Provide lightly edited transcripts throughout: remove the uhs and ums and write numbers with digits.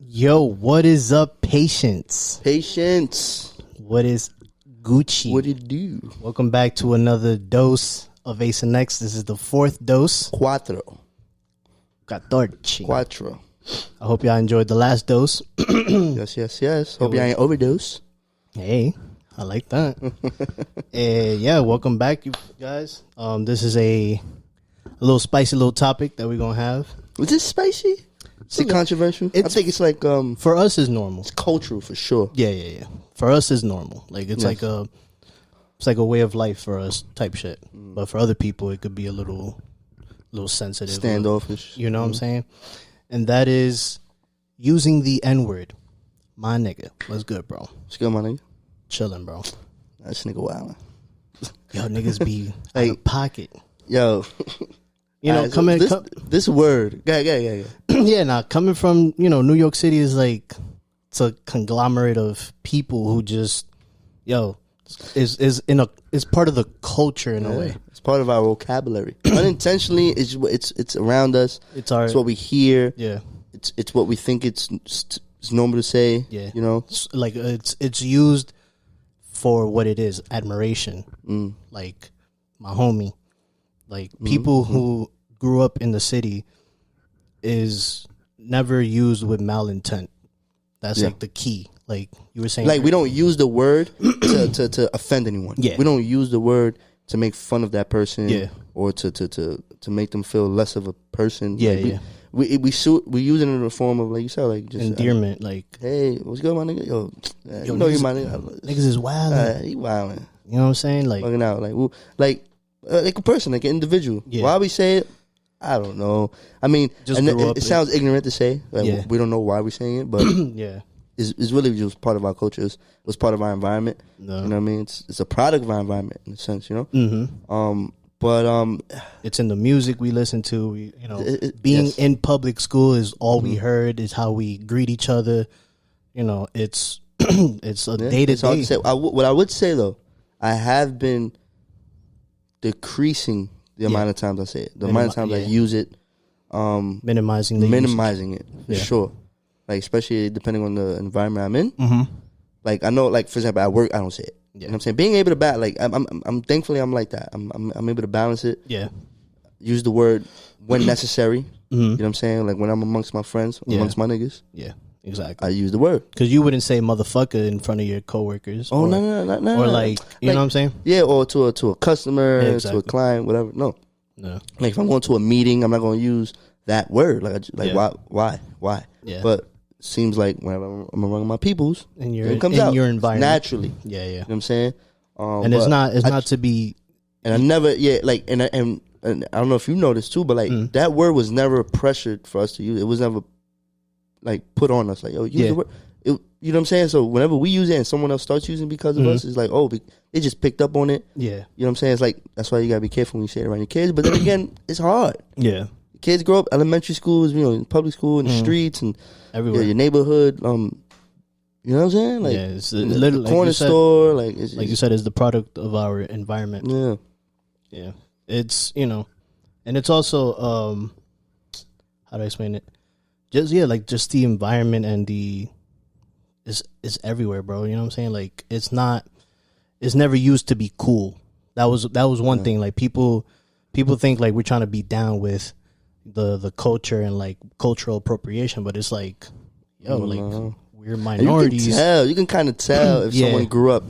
Yo, what is up, patience? What is Gucci? What it do? Welcome back to another dose of Ace and X. This is the fourth dose. Cuatro. Quattro. I hope y'all enjoyed the last dose. Yes. Hope y'all ain't overdose. Hey, I like that. Yeah, welcome back, you guys. This is a little spicy little topic that we're gonna have. Was this spicy? Is it controversial? I think it's like for us is normal. It's cultural for sure. Yeah. For us is normal. Like it's like a way of life for us type shit. But for other people, it could be a little sensitive, standoffish. You know what I'm saying? And that is using the N-word. My nigga, what's good, bro? What's good, my nigga? Chilling, bro. That nigga wildin'. Yo, niggas be out of pocket. Yo. You know, this word. Yeah. Yeah, coming from, New York City is like, it's a conglomerate of people who just, is part of the culture in a way. It's part of our vocabulary. Unintentionally, it's around us. It's what we hear. Yeah. It's what we think it's normal to say. Yeah. You know? Like, it's used for what it is, admiration. Like, my homie. Like, people who grew up in the city is never used with malintent. That's like the key. Like you were saying, like we don't use the word to offend anyone. Yeah, we don't use the word to make fun of that person. Yeah, or to make them feel less of a person. Yeah, like we use it in the form of, like you said, like just endearment. Like, hey, what's good, my nigga? Yo, you know you my nigga. Niggas is wild. He wilding. You know what I'm saying? Like fucking out. Like a person, like an individual. Yeah. Why we say it? I don't know. I mean, it sounds ignorant to say. Like, we don't know why we're saying it, but yeah, it's really just part of our culture. It was part of our environment. No. You know what I mean? It's a product of our environment in a sense. You know. Mm-hmm. But it's in the music we listen to. Being in public school is all we heard. Is how we greet each other. It's it's a day to day. What I would say though, I have been decreasing the amount of times I say it, the amount of times I use it, minimizing it for sure. Like, especially depending on the environment I'm in. Mm-hmm. Like, I know, like, for example, at work I don't say it. You know what I'm saying? Being able to balance, like, I'm thankfully I'm like that. I'm able to balance it. Yeah. Use the word when necessary. You know what I'm saying? Like when I'm amongst my friends, amongst my niggas. Yeah. Exactly. I use the word. Because you wouldn't say motherfucker in front of your coworkers. Oh, no. Or like, you know what I'm saying? Yeah, or to a customer, to a client, whatever. No. Like if I'm going to a meeting, I'm not going to use that word. Why? Yeah. But it seems like whenever I'm around my peoples, it comes out your environment naturally. Yeah. You know what I'm saying? And it's not to be. And I never, and I don't know if you noticed too, but like that word was never pressured for us to use. It was never like put on us, like, yo, use the word. You know what I'm saying? So whenever we use it and someone else starts using it because of us, it's like, oh, they just picked up on it. Yeah. You know what I'm saying? It's like, that's why you gotta be careful when you say it around your kids. But then again, it's hard. Yeah. Kids grow up elementary schools, in public school, in the streets, and everywhere. Your neighborhood. You know what I'm saying? Like, it's literally the corner store. Like you said, it's the product of our environment. Yeah. Yeah. It's, and it's also, how do I explain it? Just the environment and is everywhere, bro. You know what I'm saying? Like it's never used to be cool. That was one thing. Like people think like we're trying to be down with the culture and like cultural appropriation, but it's like, like we're minorities. You can kind of tell if someone grew up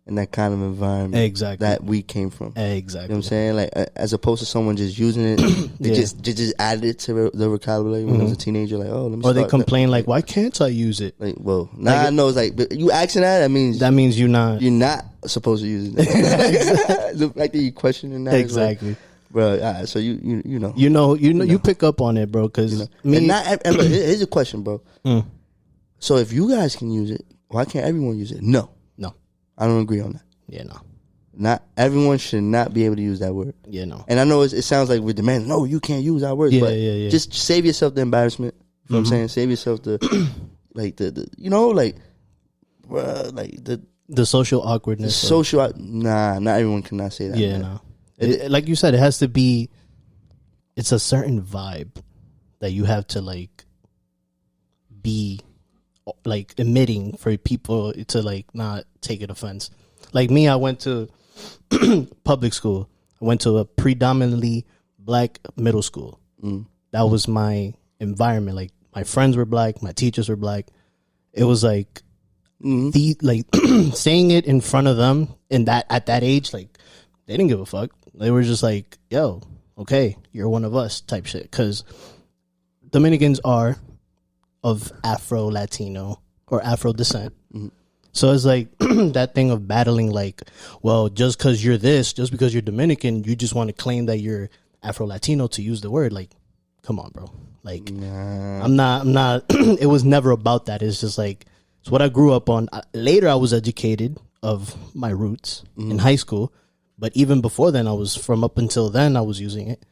in that kind of environment that we came from. Exactly. You know what I'm saying? Like, as opposed to someone just using it, they just added it to the vocabulary when I was a teenager. Like, oh, let me. Or they complain like, why can't I use it? Like, well, I know it's like, but you asking that means you're not supposed to use it. The fact that you questioning that, exactly, bro. So you know, you pick up on it, bro. Because here's a question, bro. So if you guys can use it, why can't everyone use it? No. I don't agree on that. Yeah, no. Not everyone should not be able to use that word. Yeah, no. And I know it sounds like we're demanding, no, you can't use our words. But just save yourself the embarrassment. You know what I'm saying? Save yourself the, like, the social awkwardness. Not everyone cannot say that. Yeah, man. No. Like you said, it has to be, it's a certain vibe that you have to, like, be like emitting for people to like not take it offense. Like me, I went to public school. I went to a predominantly black middle school. That was my environment. Like my friends were black, my teachers were black. It was like saying it in front of them in that at that age, like they didn't give a fuck. They were just like, yo, okay, you're one of us type shit. Because Dominicans are of Afro Latino or Afro descent. So it's like that thing of battling, like, well, just because you're this, just because you're Dominican, you just want to claim that you're Afro Latino to use the word. Like, come on, bro. Like, I'm not. It was never about that. It's just like it's what I grew up on. Later, I was educated of my roots in high school, but even before then, up until then, I was using it,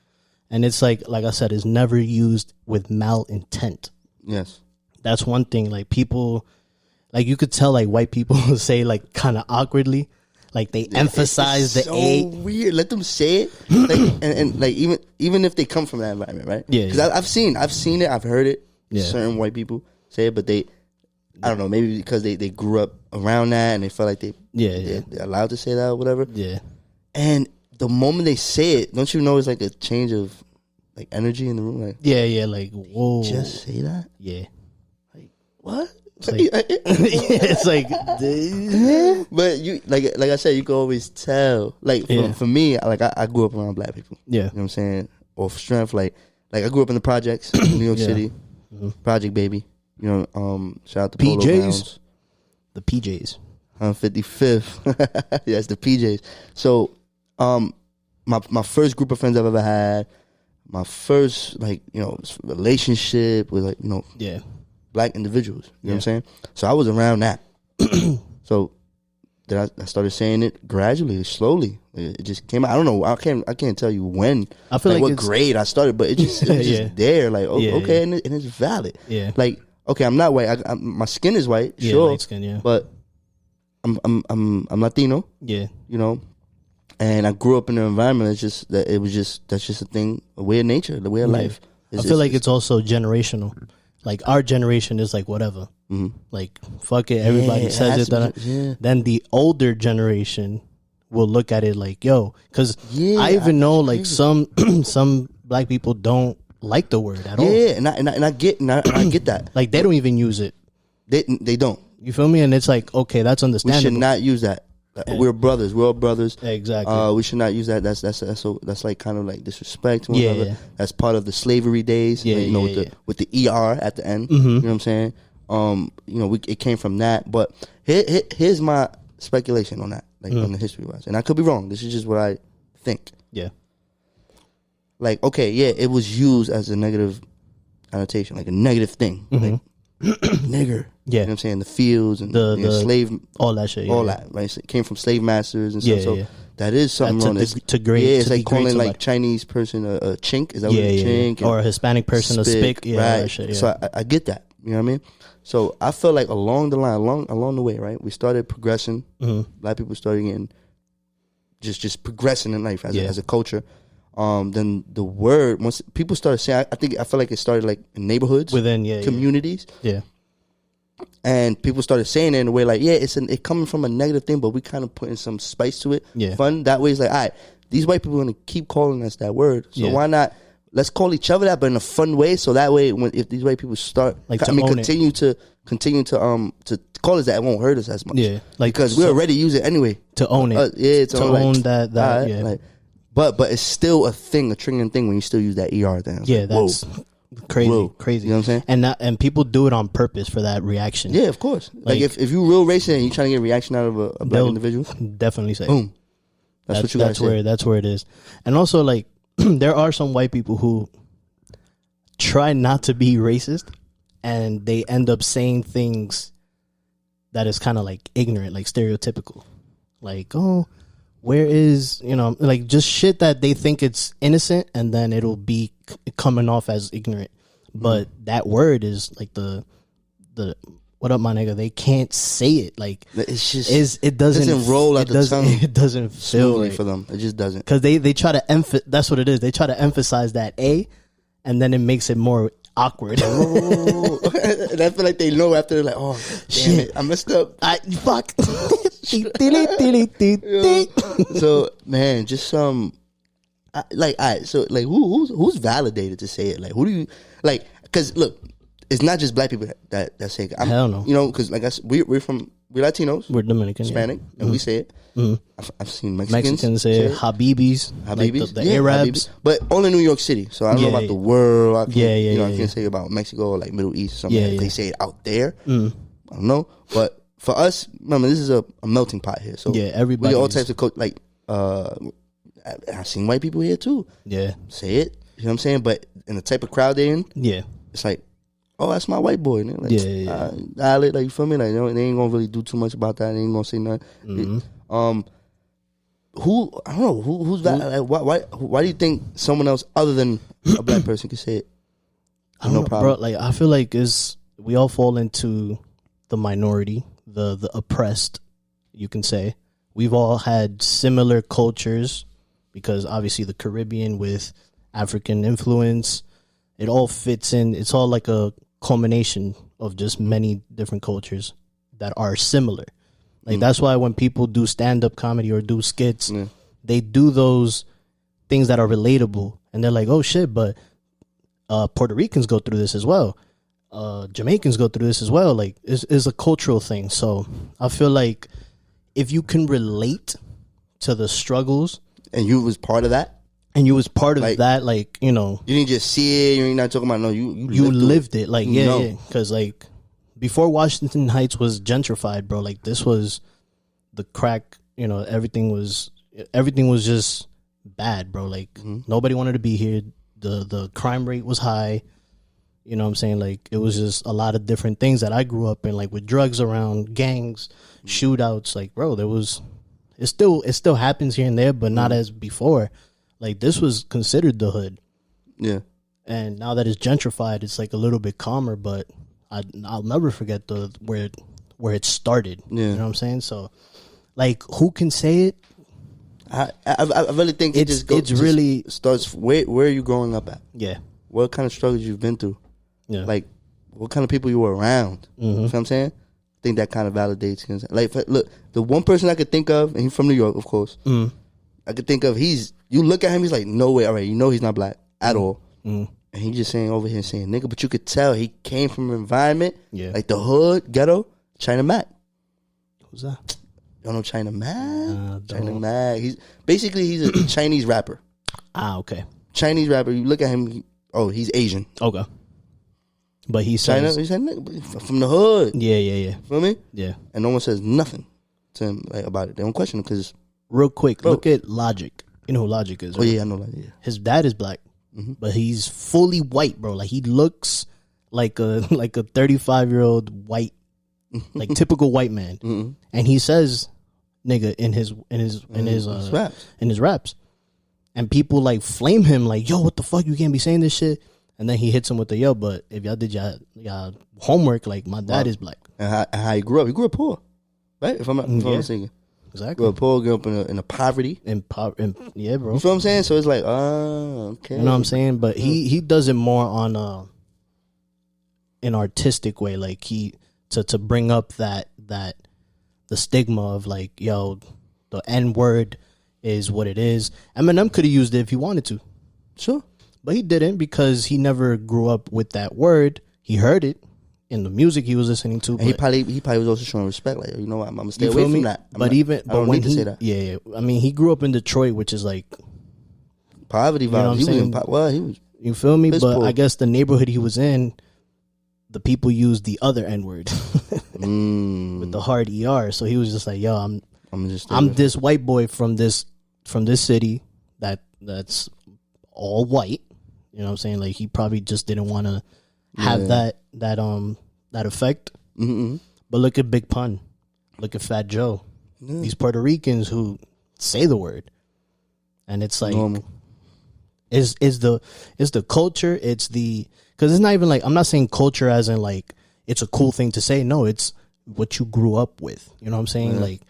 and it's like I said, it's never used with malintent. Yes, that's one thing. Like people. Like you could tell, like white people say like kind of awkwardly, like they emphasize the so A. Weird. Let them say it, like, and like even if they come from that environment, right? Yeah. Because I've seen it, I've heard it. Yeah. Certain white people say it, but I don't know, maybe because they grew up around that and they felt like they're allowed to say that or whatever. Yeah. And the moment they say it, don't you know it's like a change of like energy in the room? Like like whoa, just say that. Yeah. Like what? It's like, but you like I said, you can always tell. Like for me, like I grew up around black people. Yeah, you know what I'm saying. Off strength, like I grew up in the projects, New York City, Project Baby. You know, shout out to Polo Grounds. The PJs, 155th. Yes, the PJs. So, my first group of friends I've ever had, my first relationship with black individuals. You know what I'm saying? So I was around that. So then I started saying it gradually, slowly. It just came out. I don't know. I can't tell you when. I feel like what grade I started, but it was just there. Like okay, and it's valid. Yeah. Like okay, I'm not white. My skin is white. Yeah, sure. light skin. Yeah. But I'm Latino. Yeah. You know. And I grew up in an environment that's just a thing, a way of nature, the way of life. I feel like it's also generational. Like our generation is like whatever, like fuck it. Everybody says it. Then the older generation will look at it like yo, because I even know like some black people don't like the word at all. Yeah, and I get that. Like they don't even use it. They don't. You feel me? And it's like okay, that's understandable. We should not use that. We're brothers. We're all brothers. Exactly. We should not use that. That's like kind of like disrespect to one another. That's part of the slavery days. With the ER at the end. You know what I'm saying? It came from that. But here's my speculation on that, like on the history wise, and I could be wrong. This is just what I think. Yeah. Like okay, it was used as a negative annotation, like a negative thing, like nigger. Yeah. You know what I'm saying? The fields and the slave, all that shit. All that, right? So it came from slave masters and stuff. So that is something wrong. It's like calling like Chinese person a chink. Is that what a chink? Or a Hispanic person a spick. Yeah, right. all that shit, So I get that. You know what I mean? So I feel like along the line, along the way, right? We started progressing. Black people started getting just progressing in life as a culture. Then the word, once people started saying, I feel like it started like in neighborhoods, within communities. Yeah. And people started saying it in a way like, it's coming from a negative thing, but we kind of putting some spice to it. Yeah. Fun. That way it's like, all right, these white people are going to keep calling us that word. So why not, let's call each other that, but in a fun way. So that way, if these white people start, continue to call us that, it won't hurt us as much. Yeah. Like, because we already use it anyway. To own it. To own that. Right, yeah. Like, but it's still a thing, a triggering thing when you still use that ER thing. Yeah, that's crazy. You know what I'm saying? And people do it on purpose for that reaction. Yeah, of course. Like if you real racist and you trying to get a reaction out of a black individual, definitely say, boom. That's what you gotta say. That's where it is. And also, like, there are some white people who try not to be racist, and they end up saying things that is kind of like ignorant, like stereotypical, like where is, like just shit that they think it's innocent, and then it'll be coming off as ignorant. But that word is like the what up, my nigga? They can't say it. Like it's just it doesn't roll out the tongue. It doesn't feel right for them. It just doesn't, because they try to that's what it is. They try to emphasize that A, and then it makes it more awkward. And I feel like they know after they're like, oh, damn it, I messed up. Fuck. So, man, just some, who's validated to say it? Like, who do you, like, because look, it's not just black people that say it. Hell no. You know, because like I said, we're Latinos. We're Dominican. Hispanic, and we say it. I've seen Mexicans say it. Habibis. Like the Arabs. Habibis. But only in New York City. So I don't know about the world. I can't say about Mexico or like Middle East or something. Like they say it out there. I don't know. But for us, remember, this is a melting pot here. So everybody. We all types of like, I've seen white people here too. Yeah. Say it. You know what I'm saying? But in the type of crowd they're in, it's like, oh, that's my white boy. And like, like, you feel me? Like, you know, they ain't gonna really do too much about that. They ain't gonna say nothing. Who I don't know who's that? Like, why do you think someone else other than a black person could say it? I don't know, problem, bro. Like, I feel like we all fall into the minority, the oppressed. You can say we've all had similar cultures because obviously the Caribbean with African influence, it all fits in. It's all like a culmination of just many different cultures that are similar. Like that's why when people do stand-up comedy or do skits, they do those things that are relatable, and they're like, "Oh shit!" But Puerto Ricans go through this as well. Jamaicans go through this as well. Like it's a cultural thing. So I feel like if you can relate to the struggles, and you was part of that. And you was part of that, like, you know. You didn't just see it. You're not talking about, no, you lived it. Like, yeah. Because, like, before Washington Heights was gentrified, bro, like, this was the crack, you know, everything was just bad, bro. Like, nobody wanted to be here. The crime rate was high. You know what I'm saying? Like, it was just a lot of different things that I grew up in, like, with drugs around, gangs, shootouts. Like, bro, it still happens here and there, but not as before. Like, this was considered the hood. Yeah. And now that it's gentrified, it's like a little bit calmer, but I'll never forget where it started. Yeah. You know what I'm saying? So, like, who can say it? I really think it really starts where are you growing up at? Yeah. What kind of struggles you've been through? Yeah. Like, what kind of people you were around? You know what I'm saying? I think that kind of validates. Like, look, the one person I could think of, and he's from New York, of course. I could think of, you look at him, he's like, no way, all right, you know he's not black at all. And he's just saying over here, saying, nigga, but you could tell he came from an environment, like the hood, ghetto, China Mac. Who's that? You don't know China Mac? China Mac. He's a Chinese rapper. Okay. Chinese rapper, you look at him, he's Asian. Okay. But he says, he said, nigga, from the hood. Yeah. Feel me? Yeah. And no one says nothing to him about it. They don't question him because... Real quick, look at Logic. You know who Logic is, right? Oh, yeah, I know Logic. Yeah. His dad is black, but he's fully white, bro. Like, he looks like a 35-year-old white, like, typical white man. And he says, nigga, in his raps. And people, like, flame him, like, yo, what the fuck? You can't be saying this shit. And then he hits him with the, yo, but if y'all did y'all homework, like, my dad is black. And how he grew up. He grew up poor, right? If I'm not mistaken. Exactly. Grew up poor, grew up in a poverty. Yeah, bro. You feel what I'm saying? So it's like, okay. You know what I'm saying? But he does it more on an artistic way, like to bring up that the stigma of like, yo, the N word is what it is. Eminem could have used it if he wanted to. Sure. But he didn't because he never grew up with that word. He heard it in the music he was listening to. And he probably was also showing respect. Like, you know what, I'm gonna stay away from that. I don't need to say that. Yeah. I mean, he grew up in Detroit, which is like poverty vibes. He was. You feel me? But poor. I guess the neighborhood he was in, the people used the other N word with the hard ER. So he was just like, yo, I'm this white boy from this city that's all white. You know what I'm saying? Like, he probably just didn't want to have that effect. But look at Big Pun. Look at Fat Joe. These Puerto Ricans who say the word. And it's like, normal. Is the culture, because it's not even like, I'm not saying culture as in like, it's a cool thing to say. No, it's what you grew up with. You know what I'm saying? Like,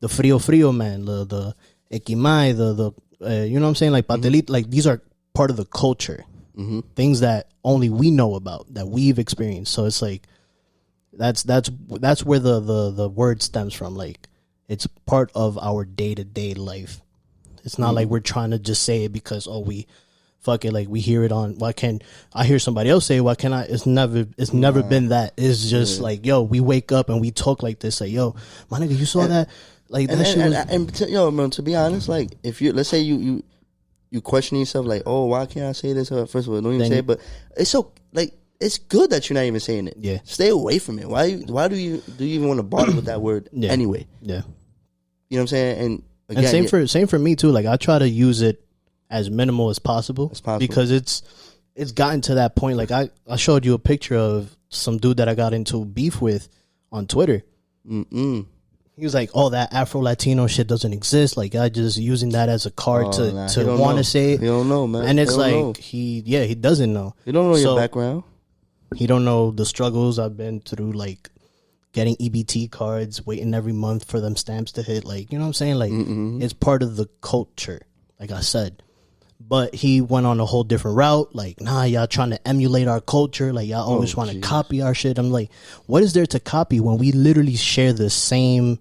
the frio man, the equimay, you know what I'm saying? Like, patelito, like, these are part of the culture. things that only we know about, that we've experienced. So it's like that's where the word stems from. Like, it's part of our day-to-day life. It's not like we're trying to just say it because we fuck it, like we hear it on, why can't I hear somebody else say it, why can't I? It's never been that. It's just like, yo, we wake up and we talk like this, like, yo, my nigga, you saw that? Like, that shit was... yo, man, to be honest, like, if you, let's say you question yourself, like, oh, why can't I say this? First of all, don't even say it, but it's so, like, it's good that you're not even saying it. Yeah. Stay away from it. Why do you even want to bother with that word anyway? Yeah. You know what I'm saying? And again, same for me too. Like, I try to use it as minimal as possible, because it's gotten to that point. Like, I showed you a picture of some dude that I got into beef with on Twitter. He was like, oh, that Afro-Latino shit doesn't exist. Like, I just using that as a card to want to say it. He don't know, man. And it's like, he doesn't know. He don't know your background. He don't know the struggles I've been through, like getting EBT cards, waiting every month for them stamps to hit. Like, you know what I'm saying? Like, it's part of the culture, like I said. But he went on a whole different route. Like, nah, y'all trying to emulate our culture. Like, y'all always want to copy our shit. I'm like, what is there to copy when we literally share the same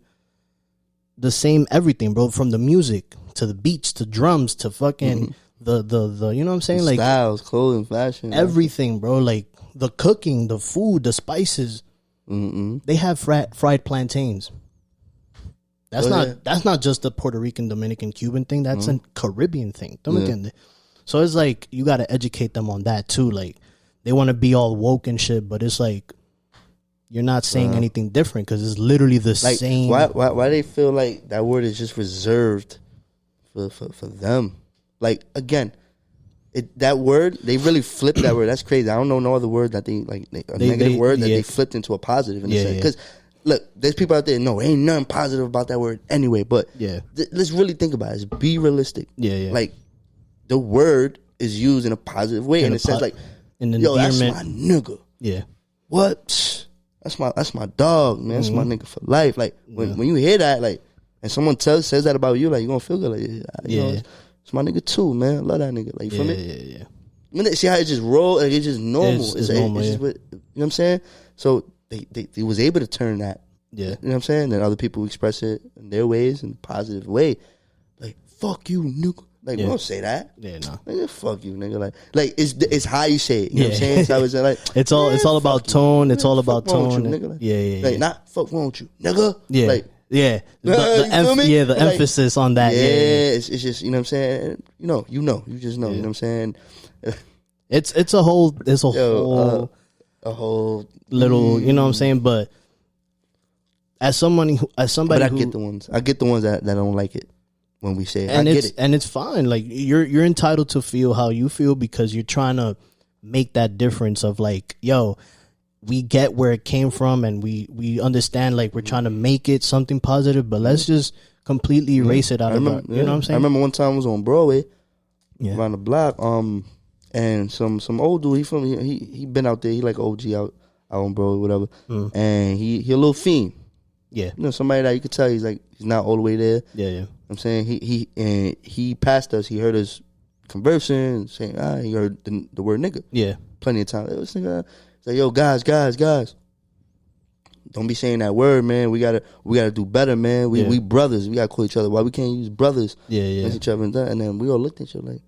everything, bro? From the music to the beats to drums to fucking the you know what I'm saying? Like, styles, clothing, fashion, everything, bro. Like, the cooking, the food, the spices. They have fried plantains. That's not just a Puerto Rican, Dominican, Cuban thing. That's a Caribbean thing. So it's like, you got to educate them on that too. Like, they want to be all woke and shit, but it's like, you're not saying anything different, because it's literally the same. Why they feel like that word is just reserved for them? Like, again, that word, they really flipped that word. That's crazy. I don't know no other word that they negative word that they flipped into a positive in a sense. Because look, there's people out there, no, ain't nothing positive about that word anyway. But let's really think about it. It's be realistic. Like, the word is used in a positive way, in a sense, like, yo, that's my nigga. What? That's my dog, man. That's my nigga for life. Like, when you hear that, like, and someone says that about you, like, you gonna feel good. Like, you know, it's my nigga too, man. I love that nigga. Like, you feel me? I mean, see how it just roll? Like, it's just normal. It's normal, it's just what, you know what I'm saying? So they was able to turn that. You know what I'm saying? And other people express it in their ways, in a positive way. Like, fuck you, nigga. Like, we don't say that. No. Like, fuck you, nigga. Like it's how you say it. You know what I'm saying? So I was like, it's all about tone. It's all about tone. Like, not fuck won't you, nigga. Like, the emphasis on that. It's just, you know what I'm saying? You just know. You know what I'm saying? It's a whole little, you know what I'm saying? But as somebody but I get the ones that don't like it when we say it. And I get it. And it's fine. Like, you're entitled to feel how you feel, because you're trying to make that difference of, like, yo, we get where it came from, and we understand, like, we're trying to make it something positive, but let's just completely erase it out of our, you know what I'm saying? I remember one time I was on Broadway, around the block, and some old dude, he been out there, he like OG out on Broadway, whatever, and he a little fiend. You know, somebody that you could tell he's not all the way there. I'm saying he passed us, he heard us conversing, saying, he heard the word nigga. Plenty of time. It was nigga. Like, yo, guys, don't be saying that word, man. We gotta do better, man. We brothers. We gotta call each other. Why we can't use brothers? Each other and then we all looked at each other like,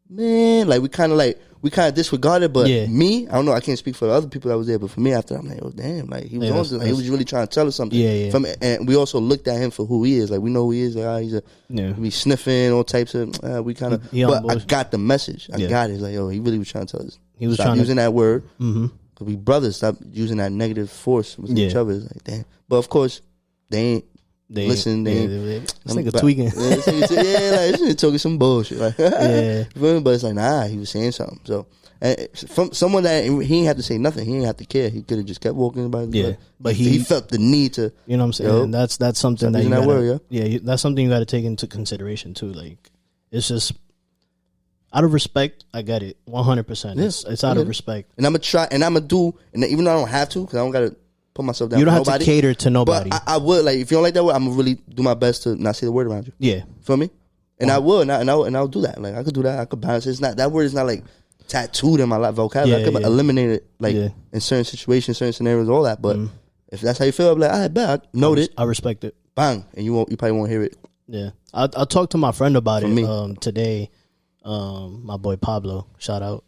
man, like we kind of disregarded. But me, I don't know. I can't speak for the other people that was there, but for me, after I'm like, oh damn, like he was he was really trying to tell us something. From, and we also looked at him for who he is. Like, we know who he is. Like, he's we sniffing all types of. We kind of. But I got the message. I got it. Like, yo, he really was trying to tell us. He was stop using that word. Cause we brothers, stop using that negative force with each other. It's like, damn. But of course, they ain't listen. This nigga tweaking. Like, this nigga talking some bullshit. Like, but it's like, nah, he was saying something. So, from someone that he ain't have to say nothing. He ain't have to care. He could have just kept walking about. But he felt the need to. You know what I'm saying? That's something that you gotta, that's something you got to take into consideration too. Like, it's just. Out of respect, I get it, 100%. It's out of respect, and I'm gonna try, and I'm gonna do, and even though I don't have to, because I don't gotta put myself down. You don't have to cater to nobody. But I would, like, if you don't like that word, I'm gonna really do my best to not say the word around you. Feel me? And I will, and I'll do that. Like, I could do that. I could balance it. It's not that word is not like tattooed in my vocabulary. I could eliminate it like in certain situations, certain scenarios, all that. But if that's how you feel, I'm like, I bet I note it. I respect it. Bang, and you probably won't hear it. Yeah, I talked to my friend about it today. My boy Pablo, shout out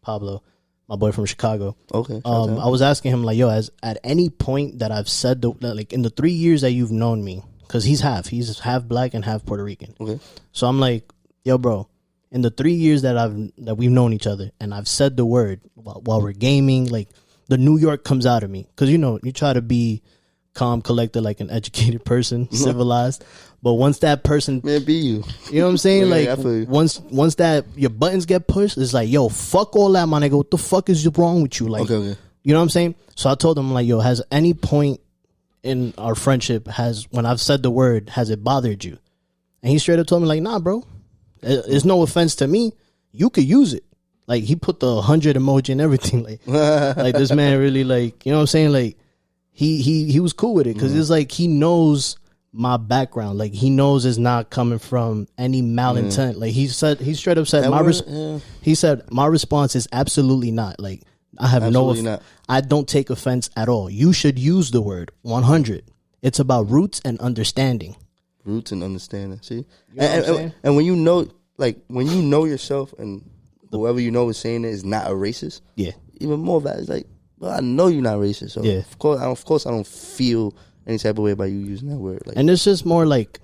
Pablo, my boy from Chicago. Okay. I was asking him like, yo, at any point that I've said like in the 3 years that you've known me, because he's half black and half Puerto Rican. Okay. So I'm like, yo, bro, in the 3 years that we've known each other, and I've said the word while we're gaming, like the New York comes out of me, because you try to be calm, collected, like an educated person, civilized. But once that person, man, be you. You know what I'm saying? Yeah, like once that your buttons get pushed, it's like, yo, fuck all that, my nigga. What the fuck is wrong with you? Like, okay. You know what I'm saying? So I told him like, yo, has any point in our friendship when I've said the word, has it bothered you? And he straight up told me like, nah, bro. It's no offense to me. You could use it. Like he put the 100 emoji and everything. Like this man really like, you know what I'm saying? Like he was cool with it because it's like he knows my background. Like he knows it's not coming from any malintent. Like he straight up said he said my response is absolutely not. Like I have I don't take offense at all. You should use the word 100. It's about roots and understanding. Roots and understanding. See, and when you know yourself and whoever you know is saying it is not a racist. Yeah. Even more of that is like, well, I know you're not racist. So of course I don't feel any type of way about you using that word. Like, and it's just more like,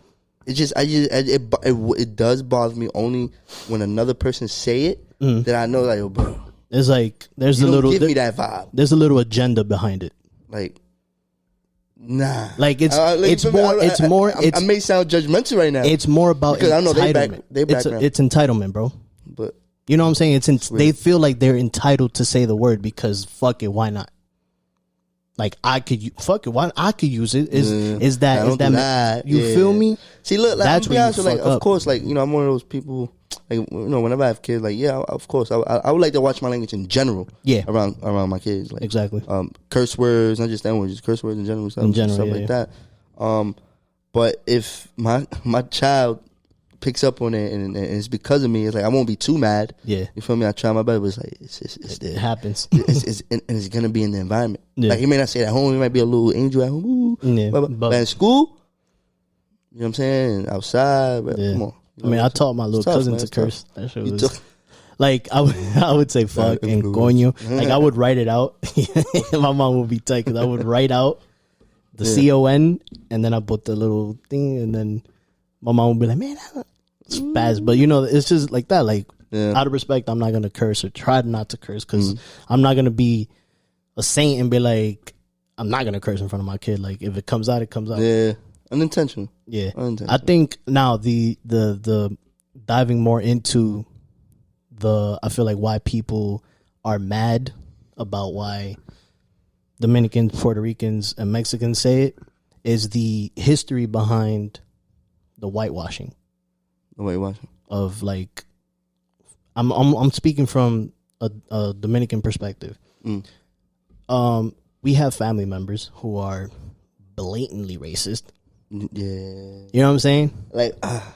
it does bother me only when another person say it that I know like, oh, bro. It's like there's give me that vibe. There's a little agenda behind it. Like, nah. Like it's more. I may sound judgmental right now. It's more about because I know it's entitlement, bro. But you know what I'm saying? They feel like they're entitled to say the word because fuck it, why not? Like I could use it. Is that you feel me? See, look, like, that's where you fuck up. Of course, like I'm one of those people. Like whenever I have kids, like of course, I would like to watch my language in general. Yeah, around my kids, like exactly. Curse words, not just that word, just curse words in general, stuff like that. But if my child picks up on it and it's because of me, it's like I won't be too mad. Yeah, you feel me? I try my best, but it's like it happens. It's gonna be in the environment. Yeah. Like he may not say it at home, he might be a little angel at home. But in school, you know what I'm saying? Outside, but come on. I mean, I taught my little cousin to curse. That shit was like I would say fuck and coño. Like I would write it out. My mom would be tight because I would write out the CON and then I put the little thing and then my mom would be like, man, it's fast. But it's just like that. Like out of respect, I'm not gonna curse or try not to curse because I'm not gonna be a saint and be like, I'm not gonna curse in front of my kid. Like if it comes out, it comes out. Yeah. Unintentional. Yeah. I think now the diving more into I feel like why people are mad about why Dominicans, Puerto Ricans, and Mexicans say it is the history behind the whitewashing. The whitewashing of like, I'm speaking from a Dominican perspective. We have family members who are blatantly racist. Yeah, you know what I'm saying? Like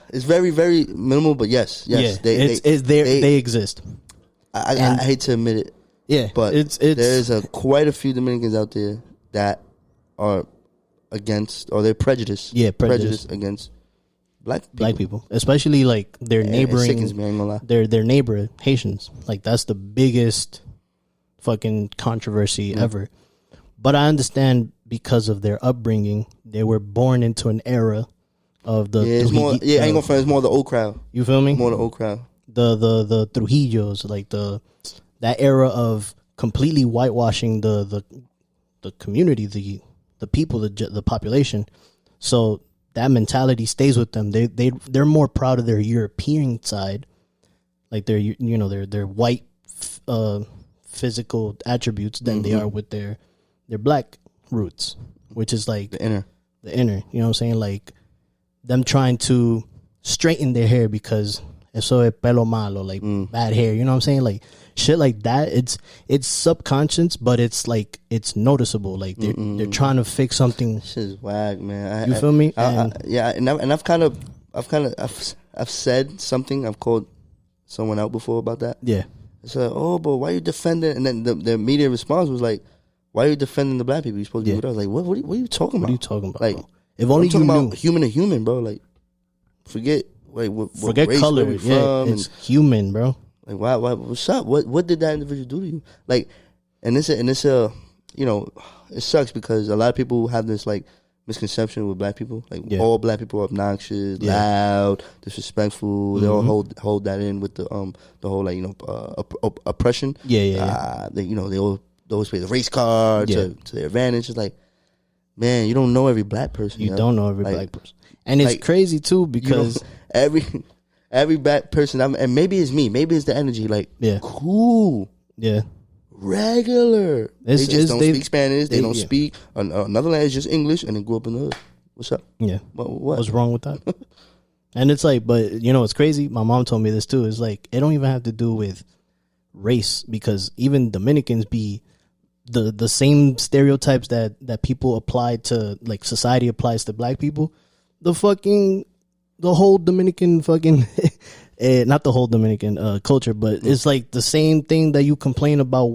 it's very, very minimal, but yes, they exist. I hate to admit it, but there's quite a few Dominicans out there that are against or they're prejudiced. Yeah, prejudice against black people, especially like their neighboring. It sickens me, I ain't gonna lie. Their neighbor Haitians. Like that's the biggest fucking controversy ever. But I understand because of their upbringing, they were born into an era of the. Yeah, it's more. Yeah, I ain't gonna front. It's more the old crowd. You feel me? More the old crowd. The Trujillos, like that era of completely whitewashing the community, the people, the population. So that mentality stays with them. They're more proud of their European side, like their white physical attributes than they are with their black roots, which is like the inner, you know what I'm saying? Like them trying to straighten their hair because eso es pelo malo, like bad hair, you know what I'm saying? Like shit like that. It's subconscious, but it's like it's noticeable. Like they're trying to fix something. This is whack, man. You feel me? I've said something. I've called someone out before about that. Yeah. It's like, oh, but why are you defending? And then the media response was like, why are you defending the black people? You're supposed to be with us. Like, what are you talking about? What are you talking about? Like, bro? If only I'm talking you about knew. human to human, bro. Like, forget race, color. where we Yeah, from, it's human, bro. like, why? What's up? What did that individual do to you? Like, and it's you know, it sucks because a lot of people have this like misconception with black people. Like, all black people are obnoxious, loud, disrespectful. They all hold that in with the whole like, you know, oppression. Yeah. They, you know, they always play the race card to their advantage. It's like, man, you don't know every black person. You don't know every black person, and it's crazy too because every black person, and maybe it's me, maybe it's the energy. Like, cool, regular. They just don't speak Spanish. They don't speak another language, just English, and they grew up in the hood. What's up? Yeah, what's wrong with that? And it's like, but you know, it's crazy. My mom told me this too. It's like it don't even have to do with race because even Dominicans be the same stereotypes that people apply to, like, society applies to black people. The whole Dominican fucking not the whole Dominican culture, but it's like the same thing that you complain about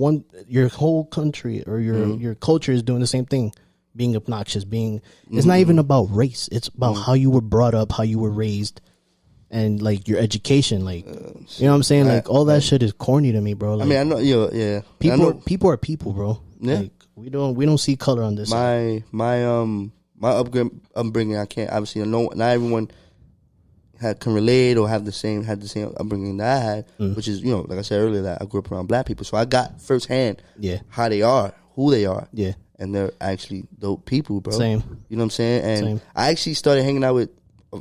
your whole country or your culture is doing the same thing, being obnoxious, it's not even about race. It's about how you were brought up, how you were raised, and like your education, like you know what I'm saying? Like all that shit is corny to me, bro. Like, I mean, I know, yeah. People are people, bro. Yeah. Like, we don't see color on this. My upbringing, I can't obviously. Not everyone can relate or had the same upbringing that I had, which is, you know, like I said earlier, that I grew up around black people, so I got firsthand how they are, who they are, and they're actually dope people, bro. Same. You know what I'm saying? And I actually started hanging out with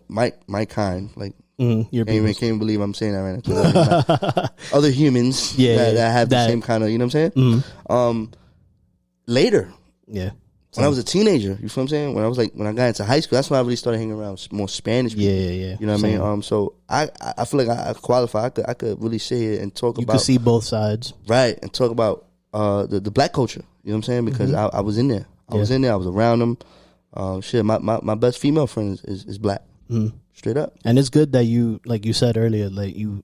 my kind, like. Can't believe I'm saying that right now. Other humans that have the same kind of, you know what I'm saying? Later, when I was a teenager, you feel what I'm saying? When I got into high school, that's when I really started hanging around more Spanish people. Yeah. You know what I mean? So I feel like I qualify. I could really sit here and talk about. You could see both sides, right? And talk about the black culture. You know what I'm saying? Because I was in there. I was in there. I was around them. My best female friend is black. Straight up. And it's good that you, like you said earlier, like you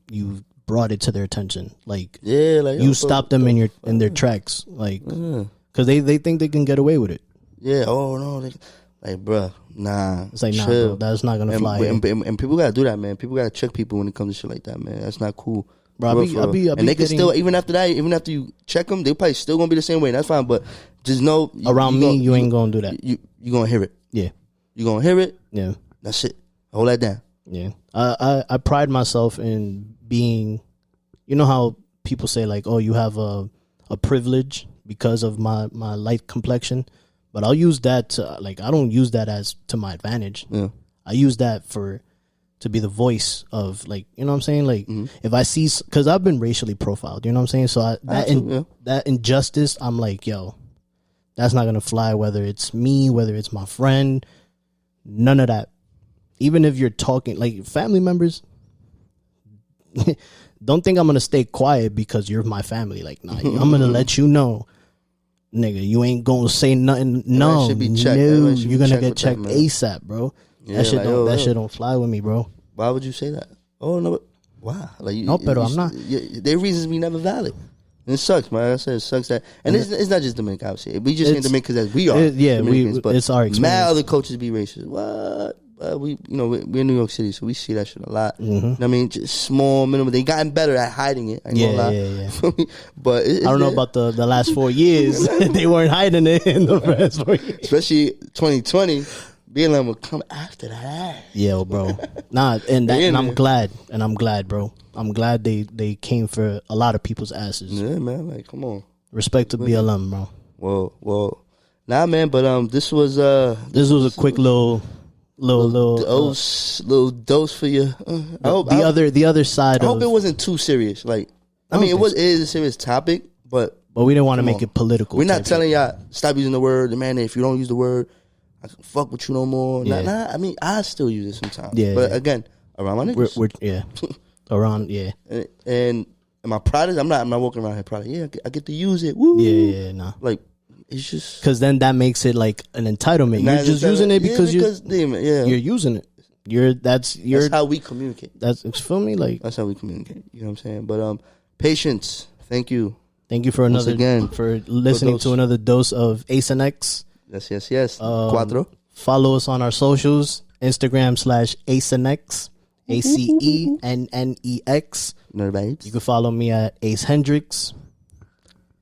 brought it to their attention. Like, like you stopped them in their tracks, like, because they think they can get away with it. Yeah. Oh no. Like, bruh, nah. It's like, nah, bro, that's not gonna fly. And people gotta do that, man. People gotta check people when it comes to shit like that, man. That's not cool. Bro, and they can still, even after that, even after you check them, they probably still gonna be the same way. That's fine, but just know around me, you ain't gonna do that. You gonna hear it. Yeah. You gonna hear it. Yeah. That's it. Hold that down. Yeah. I pride myself in being, you know how people say like, oh, you have a privilege because of my light complexion, but I'll use that to, like, I don't use that as to my advantage. Yeah. I use that to be the voice of, like, you know what I'm saying? Like, if I see, because I've been racially profiled, you know what I'm saying? So that injustice, I'm like, yo, that's not going to fly, whether it's me, whether it's my friend, none of that. Even if you're talking, like, family members, don't think I'm going to stay quiet because you're my family. Like, nah, I'm going to let you know, nigga, you ain't going to say nothing. No, you're going to get checked ASAP, bro. Yeah, that shit don't fly with me, bro. Why would you say that? Oh, no, why? Like, I'm not. Their reasons be never valid. And it sucks, man. Like I said, it sucks that, and it's not just Dominican, obviously. We just ain't Dominican as we are. But it's our experience. Mad other coaches be racist. What? We're in New York City, so we see that shit a lot. You know what I mean? Just small, minimal. They gotten better at hiding it. I ain't gonna lie. But I don't know about the last 4 years. They weren't hiding it in the last 4 years. Especially 2020. BLM will come after that. Yeah, bro. Nah, and I'm glad, bro. I'm glad they came for a lot of people's asses. Yeah, man. Like, come on. Respect to BLM, bro. Well. Nah, man. But this was a quick little dose for you. The other side. I hope it wasn't too serious. Like, I mean, it is a serious topic, but we didn't want to make it political. We're not telling y'all stop using the word. Man, if you don't use the word, I can fuck with you no more. Yeah. Nah. I mean, I still use it sometimes. Yeah. But again, around my niggas. Around. Yeah. And am I proud of it? I'm not walking around here proud of it. Yeah, I get to use it. Woo. Yeah. Nah. Like, it's just because then that makes it like an entitlement. You're just using it because you're using it. That's how we communicate. Feel me? Like, that's how we communicate. You know what I'm saying? But patience Thank you. Thank you for listening to another dose of Ace and X. Yes. Cuatro. Follow us on our socials. Instagram /Ace and X. ACENNEX. You can follow me at Ace Hendrix.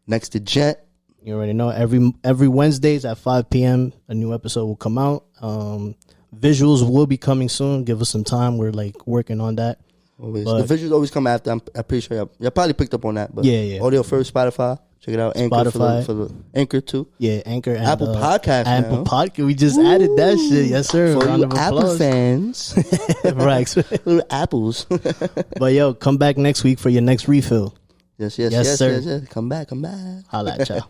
Next to Jet. You already know. Every Wednesdays at 5 p.m. a new episode will come out. Visuals will be coming soon. Give us some time. We're like working on that. Always. The visuals always come after. I'm pretty sure y'all probably picked up on that. But yeah. Audio first, Spotify. Check it out. Anchor Spotify. For the Anchor too. Yeah, Anchor and Apple Podcast. Apple Podcast. We just added that shit. Yes, sir. For Round you of Apple applause. fans. Right. Little apples. But yo, come back next week for your next refill. Yes, sir. Come back. Holla at y'all.